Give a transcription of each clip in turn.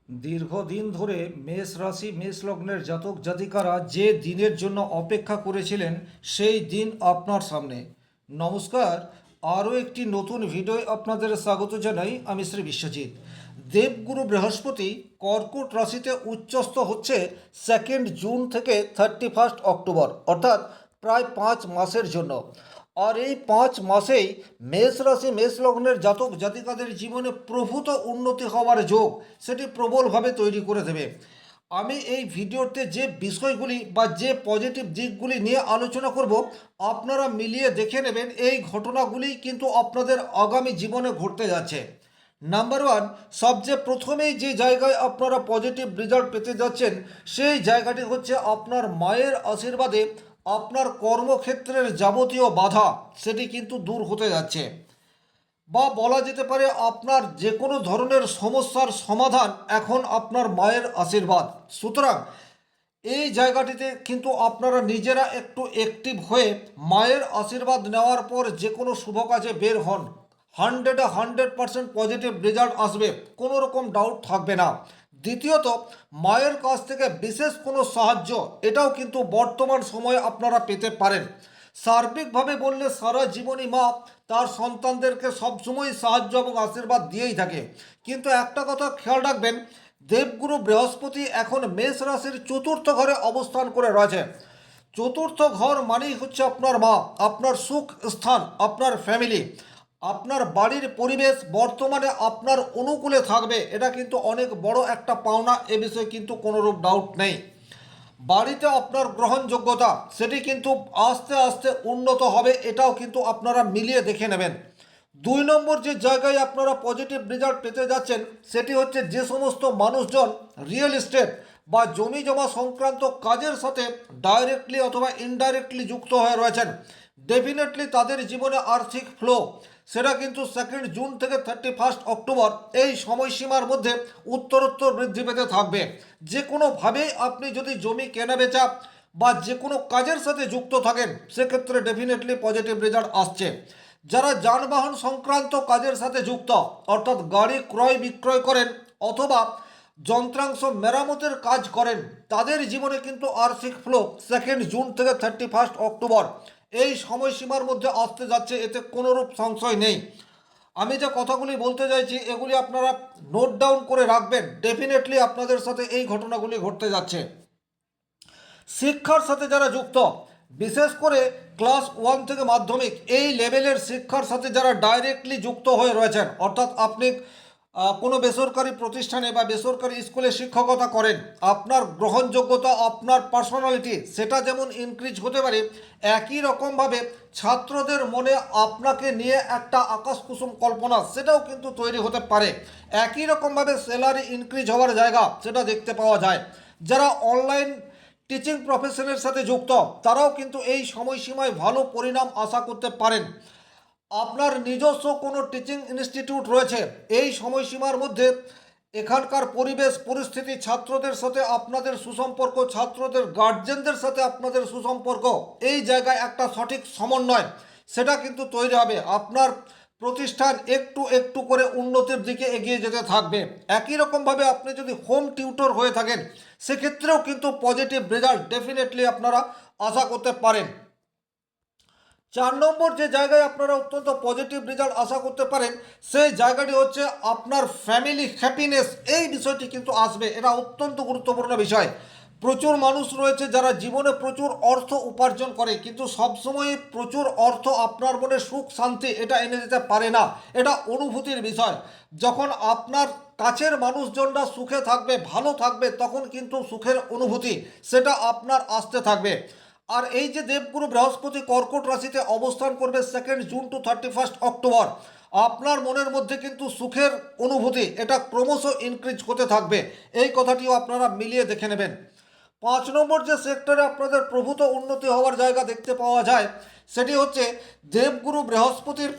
দীর্ঘদিন ধরে মেষ রাশি মেষ লগ্নের জাতক জাতিকারা যে দিনের জন্য অপেক্ষা করেছিলেন সেই দিন আপনার সামনে। নমস্কার, আরও একটি নতুন ভিডিওয় আপনাদের স্বাগত জানাই। আমি শ্রী বিশ্বজিৎ। দেবগুরু বৃহস্পতি কর্কট রাশিতে উচ্চস্থ হচ্ছে 2 জুন থেকে 31 অক্টোবর, অর্থাৎ প্রায় 5 মাসের জন্য। আর এই 5 মাসেই মেষ রাশি মেষ লগ্নের জাতক জাতিকাদের জীবনে প্রভূত উন্নতি হওয়ার যোগ সেটি প্রবলভাবে তৈরি করে দেবে। আমি এই ভিডিওতে যে বিষয়গুলি বা যে পজিটিভ দিকগুলি নিয়ে আলোচনা করব, আপনারা মিলিয়ে দেখে নেবেন এই ঘটনাগুলি কিন্তু আপনাদের আগামী জীবনে ঘটতে যাচ্ছে। নাম্বার ওয়ান, সবচেয়ে প্রথমেই যে জায়গায় আপনারা পজিটিভ রেজাল্ট পেতে যাচ্ছেন সেই জায়গাটি হচ্ছে আপনার মায়ের আশীর্বাদে আপনার কর্মক্ষেত্রের যাবতীয় বাধা সেটি কিন্তু দূর হতে যাচ্ছে, বা বলা যেতে পারে আপনার যে কোনো ধরনের সমস্যার সমাধান এখন আপনার মায়ের আশীর্বাদ। সুতরাং এই জায়গাটিতে কিন্তু আপনারা নিজেরা একটু অ্যাক্টিভ হয়ে মায়ের আশীর্বাদ নেওয়ার পর যে কোনো শুভ কাজে বের হন। 100% পজিটিভ রেজাল্ট আসবে, কোনো রকম ডাউট থাকবে না। দ্বিতীয়ত, মায়ের কাছ থেকে বিশেষ কোনো সাহায্য এটাও কিন্তু বর্তমান সময়ে আপনারা পেতে পারেন। সার্বিকভাবে বললে সারা জীবনই মা তার সন্তানদেরকে সবসময় সাহায্য এবং আশীর্বাদ দিয়েই থাকে। কিন্তু একটা কথা খেয়াল রাখবেন, দেবগুরু বৃহস্পতি এখন মেষ রাশির চতুর্থ ঘরে অবস্থান করে রয়েছে। চতুর্থ ঘর মানেই হচ্ছে আপনার মা, আপনার সুখ স্থান, আপনার ফ্যামিলি, আপনার বাড়ির পরিবেশ বর্তমানে আপনার অনুকূলে থাকবে। এটা কিন্তু অনেক বড় একটা পাওনা, এ বিষয়ে কিন্তু কোনোরূপ ডাউট নেই। বাড়িতে আপনার গ্রহণযোগ্যতা সেটি কিন্তু আস্তে আস্তে উন্নত হবে, এটাও কিন্তু আপনারা মিলিয়ে দেখে নেবেন। 2 নম্বর যে জায়গায় আপনারা পজিটিভ রেজাল্ট পেতে যাচ্ছেন সেটি হচ্ছে যে সমস্ত মানুষজন রিয়েল এস্টেট বা জমি জমা সংক্রান্ত কাজের সাথে ডাইরেক্টলি অথবা ইনডাইরেক্টলি যুক্ত হয়ে রয়েছেন, ডেফিনেটলি তাদের জীবনে আর্থিক ফ্লো সেটা কিন্তু 2 জুন থেকে 31 অক্টোবর এই সময়সীমার মধ্যে উত্তরোত্তর বৃদ্ধি পেতে থাকবে। যে কোনোভাবেই আপনি যদি জমি কেনা বেচা বা যে কোনো কাজের সাথে যুক্ত থাকেন সেক্ষেত্রে ডেফিনেটলি পজিটিভ রেজাল্ট আসছে। যারা যানবাহন সংক্রান্ত কাজের সাথে যুক্ত, অর্থাৎ গাড়ি ক্রয় বিক্রয় করেন অথবা যন্ত্রাংশ মেরামতের কাজ করেন, তাদের জীবনে কিন্তু আর্থিক ফ্লো 2 জুন থেকে 31 অক্টোবর এই সময়সীমার মধ্যে আসতে যাচ্ছে, এতে কোনোরূপ সংশয় নেই। আমি যে কথাগুলি বলতে চাইছি এগুলি আপনারা নোট ডাউন করে রাখবেন, ডেফিনেটলি আপনাদের সাথে এই ঘটনাগুলি ঘটতে যাচ্ছে। শিক্ষার সাথে যারা যুক্ত, বিশেষ করে ক্লাস 1 থেকে মাধ্যমিক এই লেভেলের শিক্ষার সাথে যারা ডাইরেক্টলি যুক্ত হয়ে রয়েছেন, অর্থাৎ আপনি কোনো বেসরকারি প্রতিষ্ঠানে বা বেসরকারি স্কুলে শিক্ষকতা করেন, আপনার গ্রহণযোগ্যতা, আপনার পার্সোনালিটি সেটা যেমন ইনক্রিজ হতে পারে, একই রকমভাবে ছাত্রদের মনে আপনাকে নিয়ে একটা আকাশকুসুম কল্পনা সেটাও কিন্তু তৈরি হতে পারে। একই রকমভাবে স্যালারি ইনক্রিজ হওয়ার জায়গা সেটা দেখতে পাওয়া যায়। যারা অনলাইন টিচিং প্রফেশনের সাথে যুক্ত তারাও কিন্তু এই সময়সীমায় ভালো পরিণাম আশা করতে পারেন। আপনার নিজস্ব কোনো টিচিং ইনস্টিটিউট রয়েছে, এই সময়সীমার মধ্যে এখানকার পরিবেশ পরিস্থিতি, ছাত্রদের সাথে আপনাদের সুসম্পর্ক, ছাত্রদের গার্জেনদের সাথে আপনাদের সুসম্পর্ক, এই জায়গায় একটা সঠিক সমন্বয় সেটা কিন্তু তৈরি হবে। আপনার প্রতিষ্ঠান একটু একটু করে উন্নতির দিকে এগিয়ে যেতে থাকবে। একই রকমভাবে আপনি যদি হোম টিউটর হয়ে থাকেন সেক্ষেত্রেও কিন্তু পজিটিভ রেজাল্ট ডেফিনেটলি আপনারা আশা করতে পারেন। 4 নম্বর যে জায়গায় আপনারা অত্যন্ত পজিটিভ রেজাল্ট আশা করতে পারেন সেই জায়গাটি হচ্ছে আপনার ফ্যামিলি হ্যাপিনেস, এই বিষয়টি কিন্তু আসবে, এটা অত্যন্ত গুরুত্বপূর্ণ বিষয়। প্রচুর মানুষ রয়েছে যারা জীবনে প্রচুর অর্থ উপার্জন করে কিন্তু সবসময় প্রচুর অর্থ আপনার মনে সুখ শান্তি এটা এনে দিতে পারে না, এটা অনুভূতির বিষয়। যখন আপনার কাছের মানুষজনরা সুখে থাকবে, ভালো থাকবে, তখন কিন্তু সুখের অনুভূতি সেটা আপনার আসতে থাকবে। আর এই যে দেবগুরু বৃহস্পতি কর্কট রাশিতে অবস্থান করবে 2 জুন টু 31 অক্টোবর, আপনার মনের মধ্যে কিন্তু সুখের অনুভূতি এটা ক্রমশ ইনক্রিজ হতে থাকবে, এই কথাটিও আপনারা মিলিয়ে দেখে নেবেন। 5 নম্বর যে সেক্টরে আপনাদের প্রভূত উন্নতি হওয়ার জায়গা দেখতে পাওয়া যায় সেটি হচ্ছে দেবগুরু বৃহস্পতির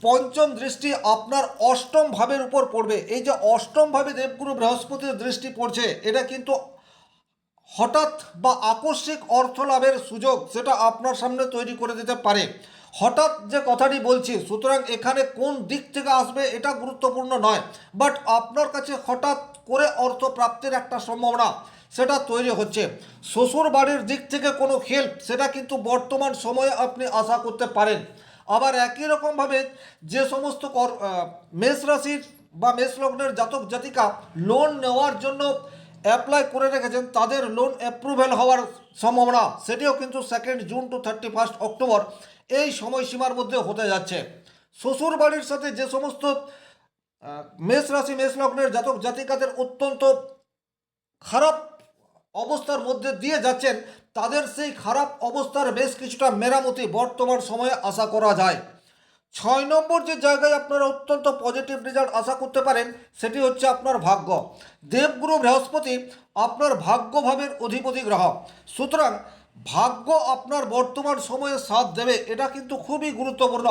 পঞ্চম দৃষ্টি আপনার অষ্টম ভাবের উপর পড়বে। এই যে অষ্টম ভাবে দেবগুরু বৃহস্পতির দৃষ্টি পড়ছে এটা কিন্তু হঠাৎ বা আকস্মিক অর্থ লাভের সুযোগ সেটা আপনার সামনে তৈরি করে দিতে পারে। হঠাৎ যে কথাটি বলছি, সুতরাং এখানে কোন দিক থেকে আসবে এটা গুরুত্বপূর্ণ নয়, বাট আপনার কাছে হঠাৎ করে অর্থ প্রাপ্তির একটা সম্ভাবনা সেটা তৈরি হচ্ছে। শ্বশুর বাড়ির দিক থেকে কোনো হেল্প সেটা কিন্তু বর্তমান সময়ে আপনি আশা করতে পারেন। আবার একই রকমভাবে যে সমস্ত মেষ রাশির বা মেষ লগ্নের জাতক জাতিকা লোন নেওয়ার জন্য অ্যাপ্লাই করে রেখেছেন, তাদের লোন অ্যাপ্রুভেল হওয়ার সম্ভাবনা সেটিও কিন্তু 2 জুন টু 31 অক্টোবর এই সময়সীমার মধ্যে হতে যাচ্ছে। শ্বশুর বাড়ির সাথে যে সমস্ত মেষ রাশি মেষ লগ্নের জাতক জাতিকাদের অত্যন্ত খারাপ অবস্থার মধ্যে দিয়ে যাচ্ছেন, তাদের সেই খারাপ অবস্থার বেশ কিছুটা মেরামতি বর্তমান সময়ে আশা করা যায়। 6 নম্বর যে জায়গায় আপনারা অত্যন্ত পজিটিভ রেজাল্ট আশা করতে পারেন সেটি হচ্ছে আপনার ভাগ্য। দেবগুরু বৃহস্পতি আপনার ভাগ্যভাবের অধিপতি গ্রহ, সুতরাং ভাগ্য আপনার বর্তমান সময়ে সাথ দেবে, এটা কিন্তু খুবই গুরুত্বপূর্ণ।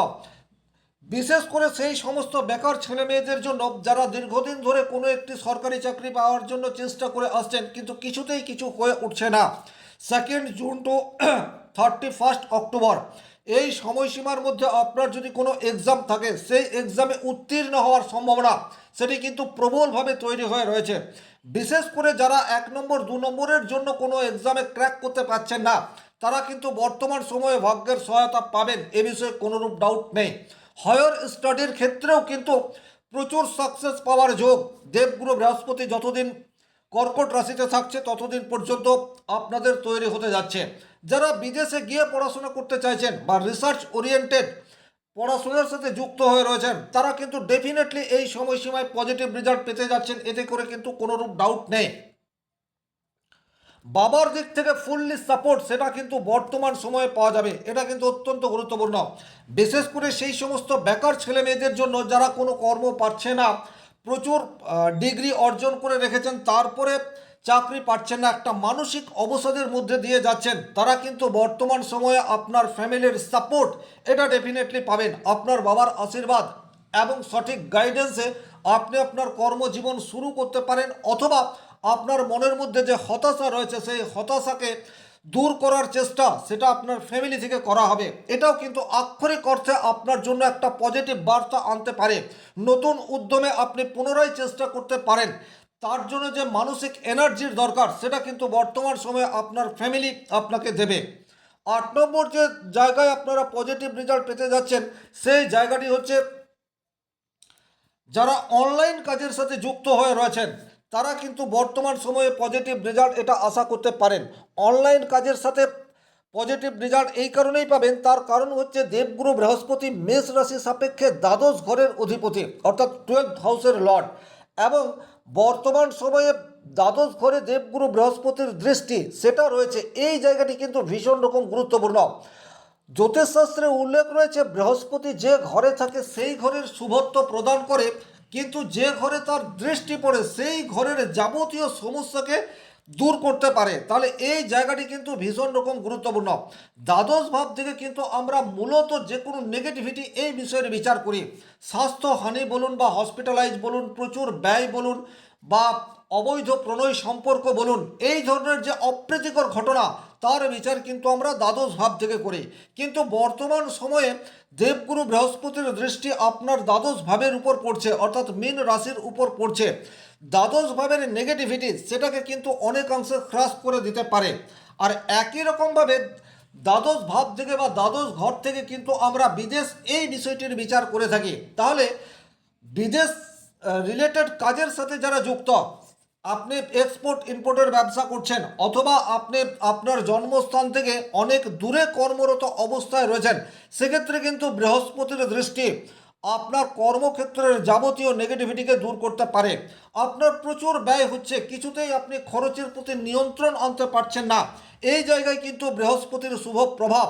বিশেষ করে সেই সমস্ত বেকার ছেলে মেয়েদের জন্য যারা দীর্ঘদিন ধরে কোনো একটি সরকারি চাকরি পাওয়ার জন্য চেষ্টা করে আসছেন কিন্তু কিছুতেই কিছু হয়ে উঠছে না। 2 জুন টু 31 অক্টোবর এই সময়সীমার মধ্যে আপনার যদি কোনো এক্সাম থাকে, সেই এক্সামে উত্তীর্ণ হওয়ার সম্ভাবনা সেটি কিন্তু প্রবলভাবে তৈরি হয়ে রয়েছে। বিশেষ করে যারা 1 নম্বর 2 নম্বরের জন্য কোনো এক্সামে ক্র্যাক করতে পারছেন না, তারা কিন্তু বর্তমান সময়ে ভাগ্যের সহায়তা পাবেন, এ বিষয়ে কোনোরূপ ডাউট নেই। হায়ার স্টাডির ক্ষেত্রেও কিন্তু প্রচুর সাকসেস পাওয়ার যোগ দেবগুরু বৃহস্পতি যতদিন কর্কট রাশিতে থাকছে ততদিন পর্যন্ত আপনাদের তৈরি হতে যাচ্ছে। যারা বিদেশে গিয়ে পড়াশোনা করতে চাইছেন বা রিসার্চ ওরিয়েন্টেড পড়াশোনার সাথে যুক্ত হয়ে রয়েছেন, তারা কিন্তু ডেফিনেটলি এই সময়সীমায় পজিটিভ রেজাল্ট পেতে যাচ্ছেন, এতে করে কিন্তু কোনোরূপ ডাউট নেই। বাবার দিক থেকে ফুললি সাপোর্ট সেটা কিন্তু বর্তমান সময়ে পাওয়া যাবে, এটা কিন্তু অত্যন্ত গুরুত্বপূর্ণ। বিশেষ করে সেই সমস্ত বেকার ছেলে মেয়েদের জন্য যারা কোনো কর্ম পাচ্ছে না, প্রচুর ডিগ্রি অর্জন করে রেখেছেন তারপরে চাকরি পাচ্ছেন না, একটা মানসিক অবসাদের মধ্যে দিয়ে যাচ্ছেন, তারা কিন্তু বর্তমান সময়ে আপনার ফ্যামিলির সাপোর্ট এটা ডেফিনেটলি পাবেন। আপনার বাবার আশীর্বাদ এবং সঠিক গাইডেন্সে আপনি আপনার কর্মজীবন শুরু করতে পারেন, অথবা আপনার মনের মধ্যে যে হতাশা রয়েছে সেই হতাশাকে দূর করার চেষ্টা সেটা আপনার ফ্যামিলি থেকে করা হবে। এটাও কিন্তু আক্ষরিক অর্থে আপনার জন্য একটা পজিটিভ বার্তা আনতে পারে। নতুন উদ্যমে আপনি পুনরায় চেষ্টা করতে পারেন, তার জন্য যে মানসিক এনার্জির দরকার সেটা কিন্তু বর্তমান সময়ে আপনার ফ্যামিলি আপনাকে দেবে। 8 নম্বর যে জায়গায় আপনারা পজিটিভ রেজাল্ট পেতে যাচ্ছেন সেই জায়গাটি হচ্ছে যারা অনলাইন কাজের সাথে যুক্ত হয়ে রয়েছেন, তারা কিন্তু বর্তমান সময়ে পজিটিভ রেজাল্ট এটা আশা করতে পারেন। অনলাইন কাজের সাথে পজিটিভ রেজাল্ট এই কারণেই পাবেন, তার কারণ হচ্ছে দেবগুরু বৃহস্পতি মেষ রাশি সাপেক্ষে দ্বাদশ ঘরের অধিপতি অর্থাৎ 12th হাউসের লর্ড, এবং বর্তমান সময়ে দ্বাদশ ঘরে দেবগুরু বৃহস্পতির দৃষ্টি সেটা রয়েছে, এই জায়গাটি কিন্তু ভীষণ রকম গুরুত্বপূর্ণ। জ্যোতিষশাস্ত্রে উল্লেখ রয়েছে বৃহস্পতি যে ঘরে থাকে সেই ঘরের শুভত্ব প্রদান করে, কিন্তু যে ঘরে তার দৃষ্টি পড়ে সেই ঘরের যাবতীয় সমস্যাকে দূর করতে পারে। তাহলে এই জায়গাটি কিন্তু ভীষণ রকম গুরুত্বপূর্ণ। দ্বাদশ ভাব থেকে কিন্তু আমরা মূলত যে কোনো নেগেটিভিটি এই বিষয়ের বিচার করি, স্বাস্থ্যহানি বলুন বা হসপিটালাইজ বলুন, প্রচুর ব্যয় বলুন বা অবৈধ প্রণয় সম্পর্ক বলুন, এই ধরনের যে অপ্রীতিকর ঘটনা তার বিচার কিন্তু আমরা দ্বাদশ ভাব থেকে করি। কিন্তু বর্তমান সময়ে দেবগুরু বৃহস্পতির দৃষ্টি আপনার দ্বাদশ ভাবের উপর পড়ছে, অর্থাৎ মীন রাশির উপর পড়ছে। দ্বাদশ ভাবের নেগেটিভিটি সেটাকে কিন্তু অনেকাংশে হ্রাস করে দিতে পারে। আর একই রকমভাবে দ্বাদশ ভাব থেকে বা দ্বাদশ ঘর থেকে কিন্তু আমরা বিদেশ এই বিষয়টির বিচার করে থাকি। তাহলে বিদেশ রিলেটেড কাজের সাথে যারা যুক্ত, আপনি এক্সপোর্ট ইম্পোর্টের ব্যবসা করছেন, অথবা আপনি আপনার জন্মস্থান থেকে অনেক দূরে কর্মরত অবস্থায় রয়েছেন, সেক্ষেত্রে কিন্তু বৃহস্পতির দৃষ্টি আপনার কর্মক্ষেত্রের যাবতীয় নেগেটিভিটিকে দূর করতে পারে। আপনার প্রচুর ব্যয় হচ্ছে, কিছুতেই আপনি খরচের প্রতি নিয়ন্ত্রণ আনতে পারছেন না, এই জায়গায় কিন্তু বৃহস্পতির শুভ প্রভাব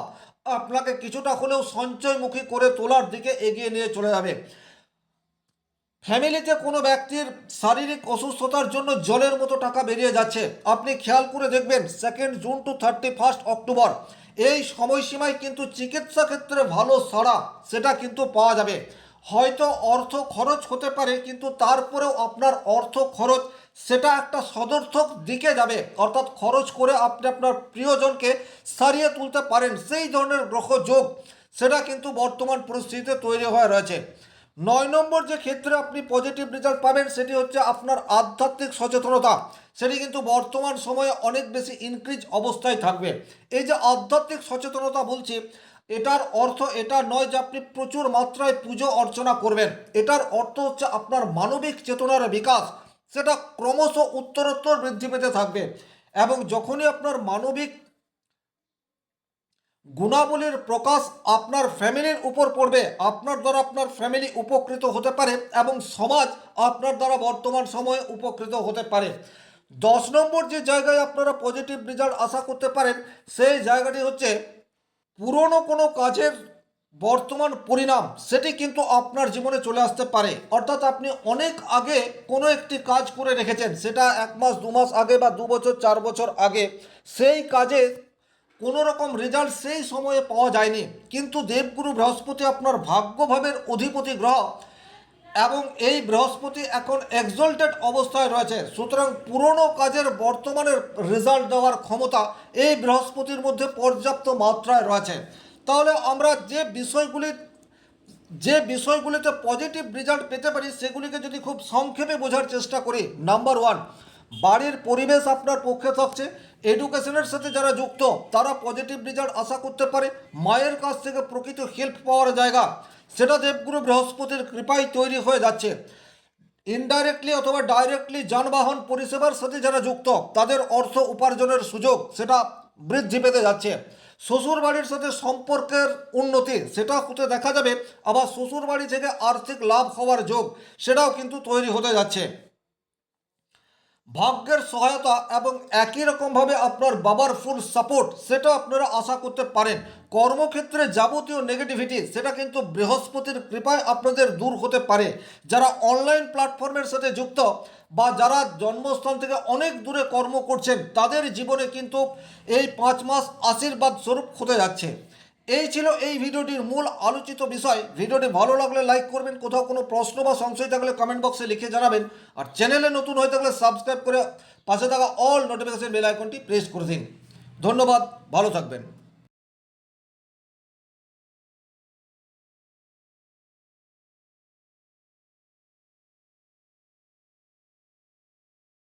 আপনাকে কিছুটা হলেও সঞ্চয়মুখী করে তোলার দিকে এগিয়ে নিয়ে চলে যাবে। ফ্যামিলিতে কোনো ব্যক্তির শারীরিক অসুস্থতার জন্য জলের মতো টাকা বেরিয়ে যাচ্ছে, আপনি খেয়াল করে দেখবেন 2 জুন টু 31 অক্টোবর এই সময়সীমায় কিন্তু চিকিৎসা ক্ষেত্রে ভালো সাড়া সেটা কিন্তু পাওয়া যাবে। হয়তো অর্থ খরচ হতে পারে, কিন্তু তারপরেও আপনার অর্থ খরচ সেটা একটা সদর্থক দিকে যাবে, অর্থাৎ খরচ করে আপনি আপনার প্রিয়জনকে সারিয়ে তুলতে পারেন, সেই ধরনের গ্রহ যোগ সেটা কিন্তু বর্তমান পরিস্থিতিতে তৈরি হয়ে রয়েছে। 9 নম্বর যে ক্ষেত্রে আপনি পজিটিভ রেজাল্ট পাবেন সেটি হচ্ছে আপনার আধ্যাত্মিক সচেতনতা, সেটি কিন্তু বর্তমান সময়ে অনেক বেশি ইনক্রিজ অবস্থায় থাকবে। এই যে আধ্যাত্মিক সচেতনতা বলছি, এটার অর্থ এটা নয় যে আপনি প্রচুর মাত্রায় পুজো অর্চনা করবেন। এটার অর্থ হচ্ছে আপনার মানবিক চেতনার বিকাশ সেটা ক্রমশ উত্তরোত্তর বৃদ্ধি পেতে থাকবে, এবং যখনই আপনার মানবিক গুণাবলীর প্রকাশ আপনার ফ্যামিলির উপর পড়বে, আপনার দ্বারা আপনার ফ্যামিলি উপকৃত হতে পারে এবং সমাজ আপনার দ্বারা বর্তমান সময়ে উপকৃত হতে পারে। 10 নম্বর যে জায়গায় আপনারা পজিটিভ রেজাল্ট আশা করতে পারেন সেই জায়গাটি হচ্ছে পুরনো কোনো কাজের বর্তমান পরিণাম সেটি কিন্তু আপনার জীবনে চলে আসতে পারে। অর্থাৎ আপনি অনেক আগে কোনো একটি কাজ করে রেখেছেন, সেটা 1 মাস 2 মাস আগে বা 2 বছর 4 বছর আগে, সেই কাজে কোনো রকম রেজাল্ট সেই সময়ে পাওয়া যায়নি, কিন্তু দেবগুরু বৃহস্পতি আপনার ভাগ্যভাবের অধিপতি গ্রহ এবং এই বৃহস্পতি এখন এক্সল্টেড অবস্থায় রয়েছে। সুতরাং পুরনো কাজের বর্তমানের রেজাল্ট দেওয়ার ক্ষমতা এই বৃহস্পতির মধ্যে পর্যাপ্ত মাত্রায় রয়েছে। তাহলে আমরা যে বিষয়গুলিতে পজিটিভ রেজাল্ট পেতে পারি সেগুলিকে যদি খুব সংক্ষেপে বোঝার চেষ্টা করি, নাম্বার 1, বাড়ির পরিবেশ আপনার পক্ষে থাকছে। এডুকেশনের সাথে যারা যুক্ত তারা পজিটিভ রেজাল্ট আশা করতে পারে। মায়ের কাছ থেকে প্রকৃত হেল্প পাওয়ার জায়গা সেটা দেবগুরু বৃহস্পতির কৃপায় তৈরি হয়ে যাচ্ছে। ইনডাইরেক্টলি অথবা ডাইরেক্টলি যানবাহন পরিষেবার সাথে যারা যুক্ত তাদের অর্থ উপার্জনের সুযোগ সেটা বৃদ্ধি পেতে যাচ্ছে। শ্বশুর বাড়ির সাথে সম্পর্কের উন্নতি সেটা হতে দেখা যাবে, আবার শ্বশুর বাড়ি থেকে আর্থিক লাভ হওয়ার যোগ সেটাও কিন্তু তৈরি হতে যাচ্ছে। ভাগ্যের সহায়তা এবং একই রকমভাবে আপনার বাবার ফুল সাপোর্ট সেটা আপনারা আশা করতে পারেন। কর্মক্ষেত্রে যাবতীয় নেগেটিভিটি সেটা কিন্তু বৃহস্পতির কৃপায় আপনাদের দূর হতে পারে। যারা অনলাইন প্ল্যাটফর্মের সাথে যুক্ত বা যারা জন্মস্থান থেকে অনেক দূরে কর্ম করছেন তাদের জীবনে কিন্তু এই 5 মাস আশীর্বাদ স্বরূপ হতে যাচ্ছে। এই ছিল এই ভিডিওটির মূল আলোচিত বিষয়। ভিডিওটি ভালো লাগলে লাইক করবেন, কোথাও কোনো প্রশ্ন বা সংশয় থাকলে কমেন্ট বক্সে লিখে জানাবেন, আর চ্যানেলে নতুন হয়ে থাকলে সাবস্ক্রাইব করে পাশে থাকা অল নোটিফিকেশন বেল আইকনটি প্রেস করে দিন। ধন্যবাদ, ভালো থাকবেন।